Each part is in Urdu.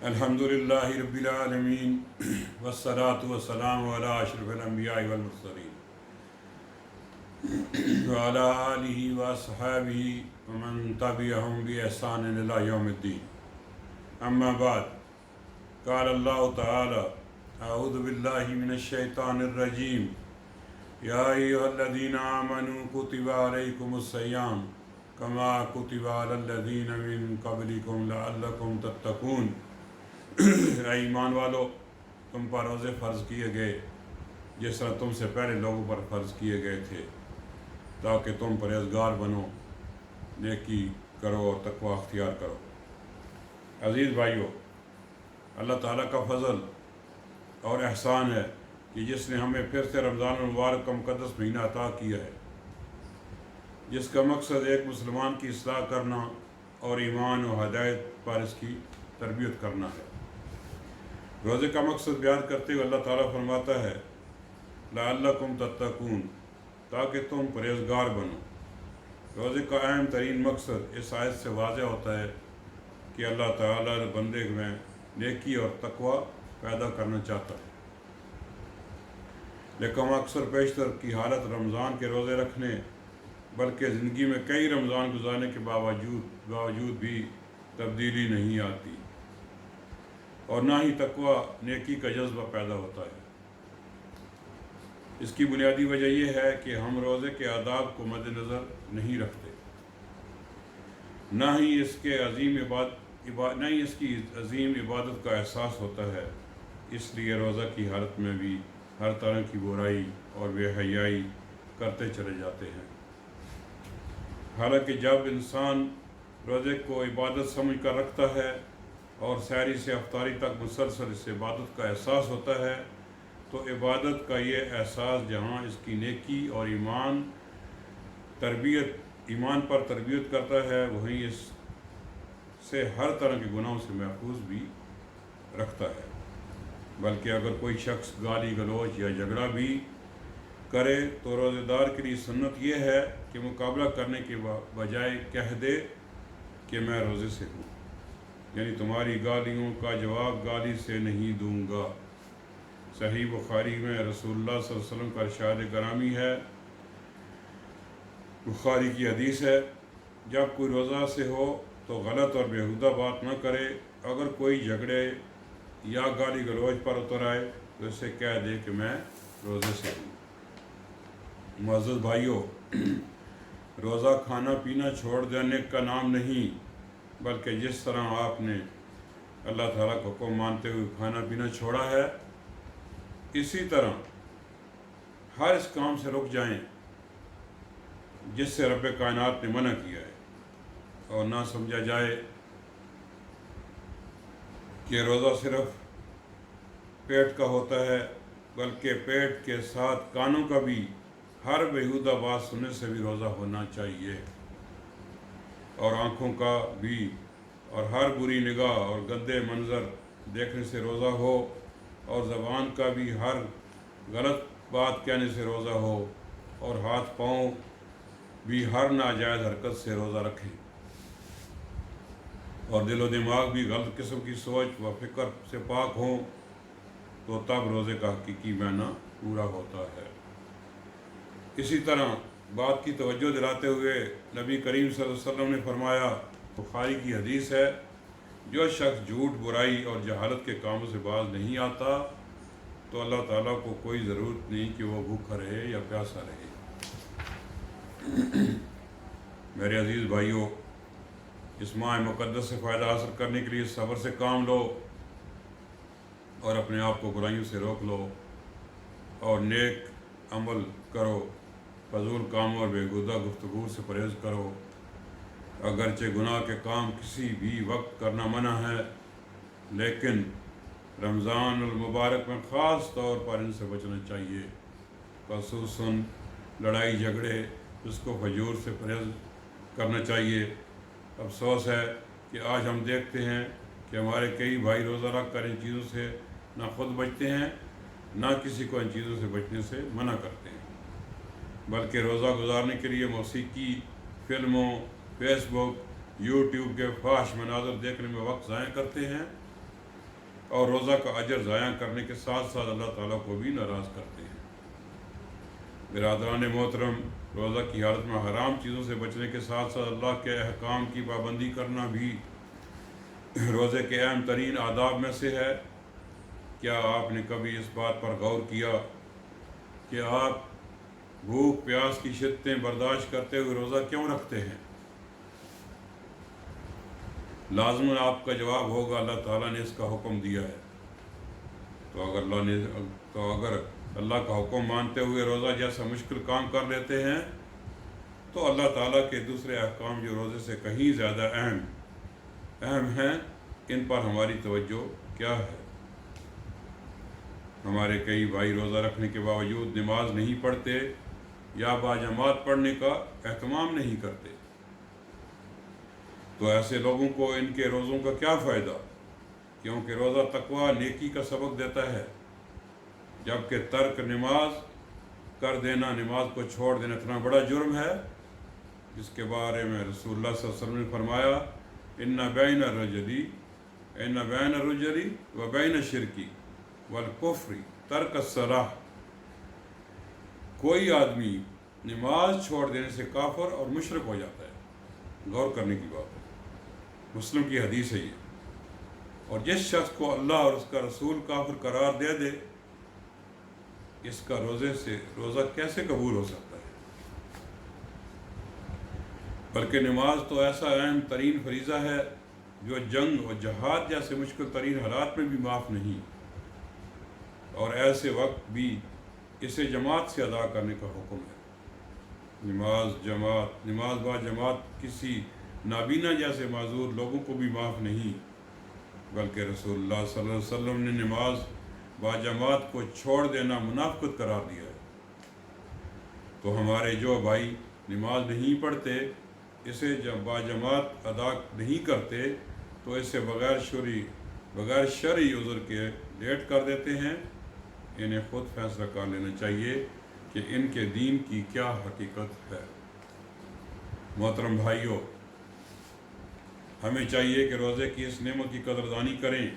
الحمدللہ رب العالمین والصلاة والسلام علی اشرف الانبیاء والمرسلین وعلی آلہ واصحابہ ومن تبعہم بإحسان الی یوم الدین اما بعد قال اللہ تعالی اعوذ باللہ من الشیطان الرجیم یا ایھا الذین آمنوا کتب علیکم الصیام کما کتب علی الذین من قبلکم لعلکم تتقون۔ اے ایمان والو، تم پر روزے فرض کیے گئے جس طرح تم سے پہلے لوگوں پر فرض کیے گئے تھے تاکہ تم پرہیزگار بنو، نیکی کرو اور تقوی اختیار کرو۔ عزیز بھائیو، اللہ تعالیٰ کا فضل اور احسان ہے کہ جس نے ہمیں پھر سے رمضان المبارک کا مقدس مہینہ عطا کیا ہے، جس کا مقصد ایک مسلمان کی اصلاح کرنا اور ایمان و ہدایت پر اس کی تربیت کرنا ہے۔ روزے کا مقصد بیان کرتے ہوئے اللہ تعالیٰ فرماتا ہے لعلکم تتقون، تاکہ تم پرہیزگار بنو۔ روزے کا اہم ترین مقصد اس آیت سے واضح ہوتا ہے کہ اللہ تعالیٰ بندے میں نیکی اور تقوی پیدا کرنا چاہتا ہے، لیکن اکثر بیشتر کی حالت رمضان کے روزے رکھنے بلکہ زندگی میں کئی رمضان گزارنے کے باوجود بھی تبدیلی نہیں آتی اور نہ ہی تقوی نیکی کا جذبہ پیدا ہوتا ہے۔ اس کی بنیادی وجہ یہ ہے کہ ہم روزے کے آداب کو مد نظر نہیں رکھتے، نہ ہی اس کی عظیم عبادت کا احساس ہوتا ہے، اس لیے روزہ کی حالت میں بھی ہر طرح کی برائی اور بے حیائی کرتے چلے جاتے ہیں۔ حالانکہ جب انسان روزے کو عبادت سمجھ کر رکھتا ہے اور سحری سے افطاری تک مسلسل اس عبادت کا احساس ہوتا ہے تو عبادت کا یہ احساس جہاں اس کی نیکی اور ایمان پر تربیت کرتا ہے، وہیں اس سے ہر طرح کے گناہوں سے محفوظ بھی رکھتا ہے۔ بلکہ اگر کوئی شخص گالی گلوچ یا جھگڑا بھی کرے تو روزے دار کے لیے سنت یہ ہے کہ مقابلہ کرنے کے بجائے کہہ دے کہ میں روزے سے ہوں، یعنی تمہاری گالیوں کا جواب گالی سے نہیں دوں گا۔ صحیح بخاری میں رسول اللہ صلی اللہ علیہ وسلم کا ارشاد گرامی ہے، بخاری کی حدیث ہے، جب کوئی روزہ سے ہو تو غلط اور بیہودہ بات نہ کرے، اگر کوئی جھگڑے یا گالی گلوچ پر اتر آئے تو اسے کہہ دے کہ میں روزے سے ہوں۔ معزز بھائیو، روزہ کھانا پینا چھوڑ دینے کا نام نہیں، بلکہ جس طرح آپ نے اللہ تعالیٰ کا حکم مانتے ہوئے کھانا پینا چھوڑا ہے، اسی طرح ہر اس کام سے رک جائیں جس سے رب کائنات نے منع کیا ہے، اور نہ سمجھا جائے کہ روزہ صرف پیٹ کا ہوتا ہے، بلکہ پیٹ کے ساتھ کانوں کا بھی ہر بیہودہ بات سننے سے بھی روزہ ہونا چاہیے، اور آنکھوں کا بھی، اور ہر بری نگاہ اور گندے منظر دیکھنے سے روزہ ہو، اور زبان کا بھی ہر غلط بات کہنے سے روزہ ہو، اور ہاتھ پاؤں بھی ہر ناجائز حرکت سے روزہ رکھیں، اور دل و دماغ بھی غلط قسم کی سوچ و فکر سے پاک ہوں، تو تب روزے کا حقیقی معنی پورا ہوتا ہے۔ اسی طرح بات کی توجہ دلاتے ہوئے نبی کریم صلی اللہ علیہ وسلم نے فرمایا، بخاری کی حدیث ہے، جو شخص جھوٹ، برائی اور جہالت کے کاموں سے باز نہیں آتا تو اللہ تعالیٰ کو کوئی ضرورت نہیں کہ وہ بھوکا رہے یا پیاسا رہے۔ میرے عزیز بھائیوں، اس ماہ مقدس سے فائدہ حاصل کرنے کے لیے صبر سے کام لو اور اپنے آپ کو برائیوں سے روک لو اور نیک عمل کرو، فضول کاموں اور بیہودہ گفتگو سے پرہیز کرو۔ اگرچہ گناہ کے کام کسی بھی وقت کرنا منع ہے، لیکن رمضان المبارک میں خاص طور پر ان سے بچنا چاہیے، خصوصاً لڑائی جھگڑے، اس کو فجور سے پرہیز کرنا چاہیے۔ افسوس ہے کہ آج ہم دیکھتے ہیں کہ ہمارے کئی بھائی روزہ رکھ کر ان چیزوں سے نہ خود بچتے ہیں، نہ کسی کو ان چیزوں سے بچنے سے منع کرتے ہیں، بلکہ روزہ گزارنے کے لیے موسیقی، فلموں، فیس بک، یوٹیوب کے فحش مناظر دیکھنے میں وقت ضائع کرتے ہیں اور روزہ کا اجر ضائع کرنے کے ساتھ ساتھ اللہ تعالیٰ کو بھی ناراض کرتے ہیں۔ برادران محترم، روزہ کی حالت میں حرام چیزوں سے بچنے کے ساتھ ساتھ اللہ کے احکام کی پابندی کرنا بھی روزے کے اہم ترین آداب میں سے ہے۔ کیا آپ نے کبھی اس بات پر غور کیا کہ آپ بھوک پیاس کی شدتیں برداشت کرتے ہوئے روزہ کیوں رکھتے ہیں؟ لازماً آپ کا جواب ہوگا اللہ تعالیٰ نے اس کا حکم دیا ہے۔ تو اگر اللہ کا حکم مانتے ہوئے روزہ جیسا مشکل کام کر لیتے ہیں تو اللہ تعالیٰ کے دوسرے احکام جو روزے سے کہیں زیادہ اہم ہیں، ان پر ہماری توجہ کیا ہے؟ ہمارے کئی بھائی روزہ رکھنے کے باوجود نماز نہیں پڑھتے یا باجماعت پڑھنے کا اہتمام نہیں کرتے۔ تو ایسے لوگوں کو ان کے روزوں کا کیا فائدہ؟ کیونکہ روزہ تقویٰ نیکی کا سبق دیتا ہے، جبکہ ترک نماز کر دینا، نماز کو چھوڑ دینا اتنا بڑا جرم ہے جس کے بارے میں رسول اللہ صلی اللہ علیہ وسلم نے فرمایا ان بین الرجل و بین الشرک والکفر ترک الصلاۃ۔ کوئی آدمی نماز چھوڑ دینے سے کافر اور مشرک ہو جاتا ہے۔ غور کرنے کی بات ہے، مسلم کی حدیث ہے یہ۔ اور جس شخص کو اللہ اور اس کا رسول کافر قرار دے دے، اس کا روزہ کیسے قبول ہو سکتا ہے؟ بلکہ نماز تو ایسا اہم ترین فریضہ ہے جو جنگ اور جہاد جیسے مشکل ترین حالات میں بھی معاف نہیں، اور ایسے وقت بھی اسے جماعت سے ادا کرنے کا حکم ہے۔ نماز با جماعت کسی نابینا جیسے معذور لوگوں کو بھی معاف نہیں، بلکہ رسول اللہ صلی اللہ علیہ وسلم نے نماز با جماعت کو چھوڑ دینا منافقت قرار دیا ہے۔ تو ہمارے جو بھائی نماز نہیں پڑھتے، اسے جب با جماعت ادا نہیں کرتے، تو اسے بغیر شرعی عذر کے لیٹ کر دیتے ہیں۔ انہیں خود فیصلہ کر لینا چاہیے کہ ان کے دین کی کیا حقیقت ہے۔ محترم بھائیوں، ہمیں چاہیے کہ روزے کی اس نعمت کی قدردانی کریں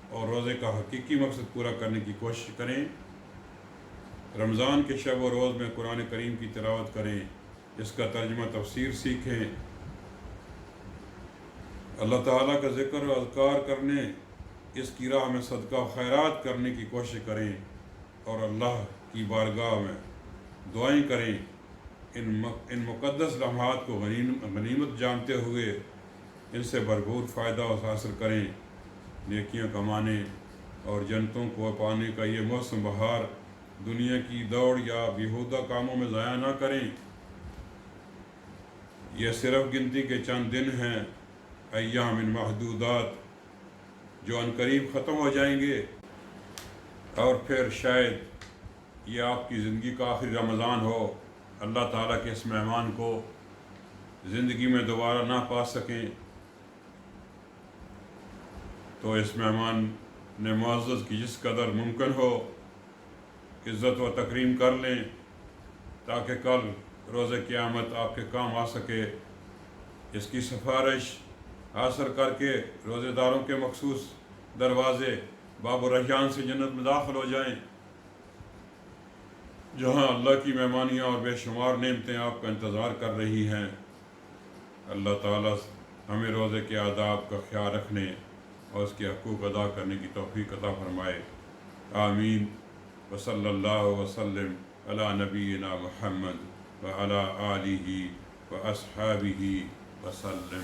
اور روزے کا حقیقی مقصد پورا کرنے کی کوشش کریں۔ رمضان کے شب و روز میں قرآن کریم کی تلاوت کریں، اس کا ترجمہ تفسیر سیکھیں، اللہ تعالیٰ کا ذکر و اذکار کرنے، اس کی راہ میں صدقہ و خیرات کرنے کی کوشش کریں اور اللہ کی بارگاہ میں دعائیں کریں۔ ان مقدس لمحات کو غنیمت جانتے ہوئے ان سے بھرپور فائدہ حاصل کریں، نیکیاں کمانے اور جنتوں کو پانے کا یہ موسم بہار دنیا کی دوڑ یا بیہودہ کاموں میں ضائع نہ کریں۔ یہ صرف گنتی کے چند دن ہیں، ایام محدودات، جو عنقریب ختم ہو جائیں گے، اور پھر شاید یہ آپ کی زندگی کا آخری رمضان ہو۔ اللہ تعالیٰ کے اس مہمان کو زندگی میں دوبارہ نہ پا سکیں، تو اس مہمان نے معزز کی جس قدر ممکن ہو عزت و تکریم کر لیں، تاکہ کل روز قیامت آپ کے کام آ سکے۔ اس کی سفارش حاصل کر کے روزے داروں کے مخصوص دروازے باب الریحان سے جنت میں داخل ہو جائیں، جہاں اللہ کی مہمانیاں اور بے شمار نعمتیں آپ کا انتظار کر رہی ہیں۔ اللہ تعالیٰ ہمیں روزے کے آداب کا خیال رکھنے اور اس کے حقوق ادا کرنے کی توفیق عطا فرمائے۔ آمین۔ وصلی اللہ وسلم علی نبینا محمد وعلی آلہ واصحابہ وسلم۔